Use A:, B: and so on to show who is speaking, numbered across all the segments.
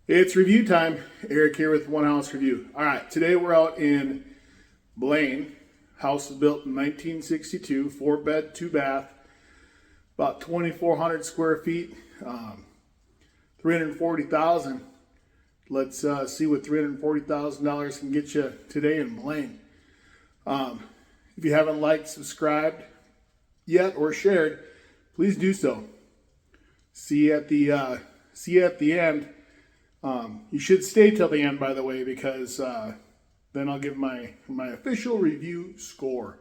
A: It's review time. Eric here with One House Review. All right, today we're out in Blaine. House was built in 1962, 4-bed, 2-bath, about 2,400 square feet, 340,000. Let's see what $340,000 can get you today in Blaine. If you haven't liked, subscribed yet, or shared, please do so. See you at the end. You should stay till the end, by the way, because then I'll give my official review score.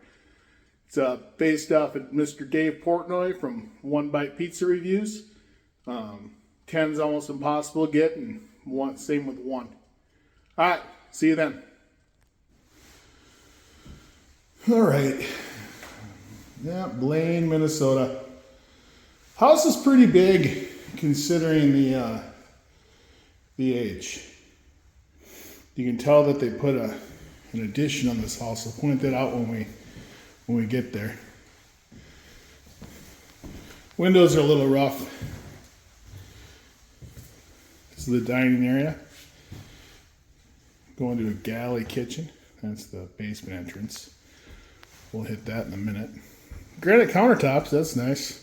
A: It's based off of Mr. Dave Portnoy from One Bite Pizza Reviews. 10's almost impossible to get, and same with 1. All right, see you then. All right. Yeah, Blaine, Minnesota. House is pretty big considering the age. You can tell that they put an addition on this house. I'll point that out when we get there. Windows are a little rough. This is the dining area. Going to a galley kitchen. That's the basement entrance. We'll hit that in a minute. Granite countertops, that's nice.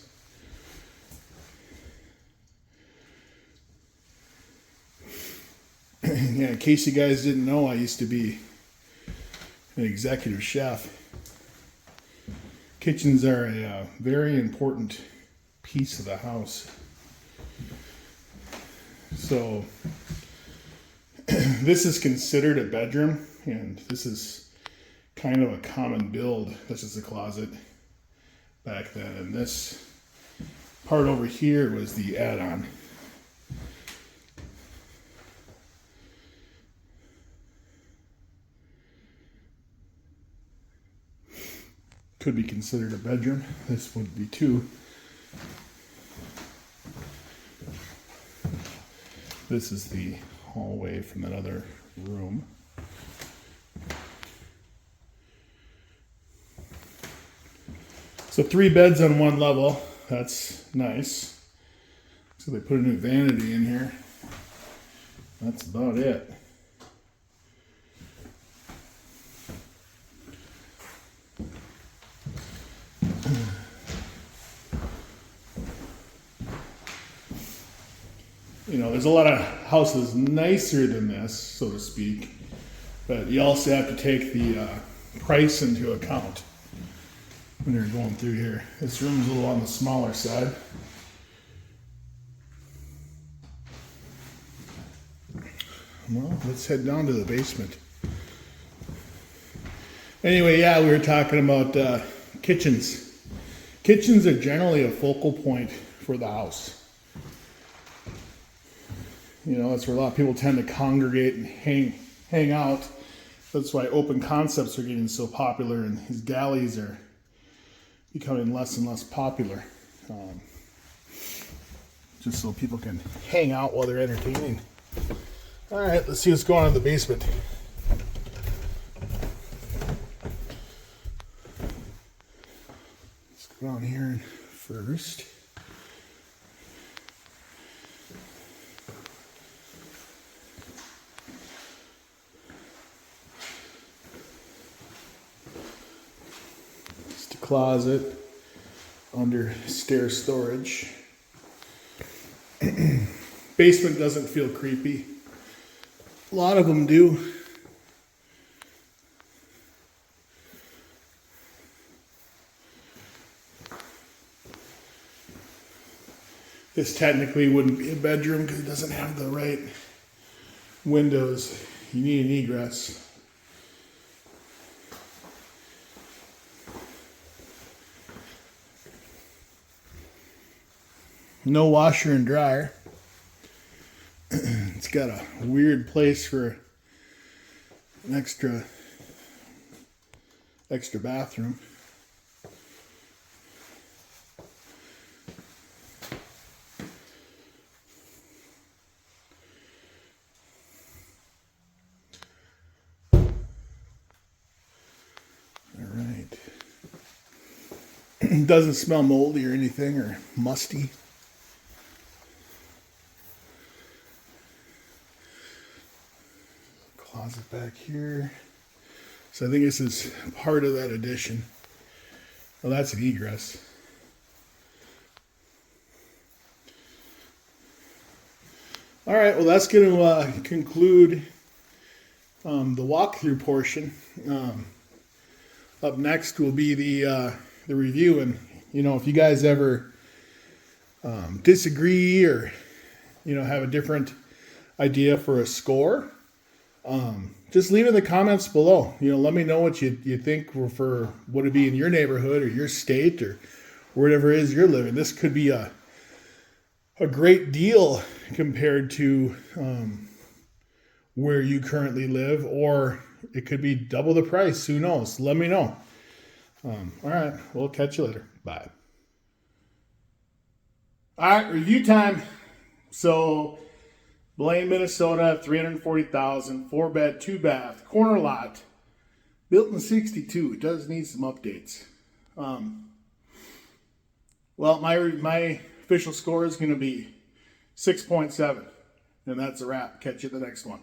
A: Yeah, in case you guys didn't know, I used to be an executive chef. Kitchens are a very important piece of the house. So, this is considered a bedroom, and this is kind of a common build. This is a closet back then, and this part over here was the add-on. Could be considered a bedroom. This would be too. This is the hallway from that other room. So 3 beds on 1 level. That's nice. So they put a new vanity in here. That's about it. You know, there's a lot of houses nicer than this, so to speak, but you also have to take the price into account when you're going through here. This room's a little on the smaller side. Well, let's head down to the basement. Anyway, yeah, we were talking about kitchens. Kitchens are generally a focal point for the house. You know, that's where a lot of people tend to congregate and hang out. That's why open concepts are getting so popular, and these galleys are becoming less and less popular. Just so people can hang out while they're entertaining. All right, let's see what's going on in the basement. Let's go down here first. Closet under stair storage. Basement doesn't feel creepy. A lot of them do. This technically wouldn't be a bedroom because it doesn't have the right windows. You need an egress. No washer and dryer. It's got a weird place for an extra bathroom. All right. Doesn't smell moldy or anything or musty. closet back here. So I think this is part of that addition. Well, that's an egress. All right, well, that's going to conclude the walkthrough portion. Up next will be the review, and if you guys ever disagree or have a different idea for a score, just leave it in the comments below. Let me know what you think for what it be in your neighborhood or your state or wherever it is you're living. This could be a great deal compared to where you currently live, or it could be double the price. Who knows? Let me know. All right, we'll catch you later. Bye. All right, review time. So, Blaine, Minnesota, 340,000, 4-bed, 2-bath, corner lot, built in '62. It does need some updates. Well, my official score is going to be 6.7, and that's a wrap. Catch you at the next one.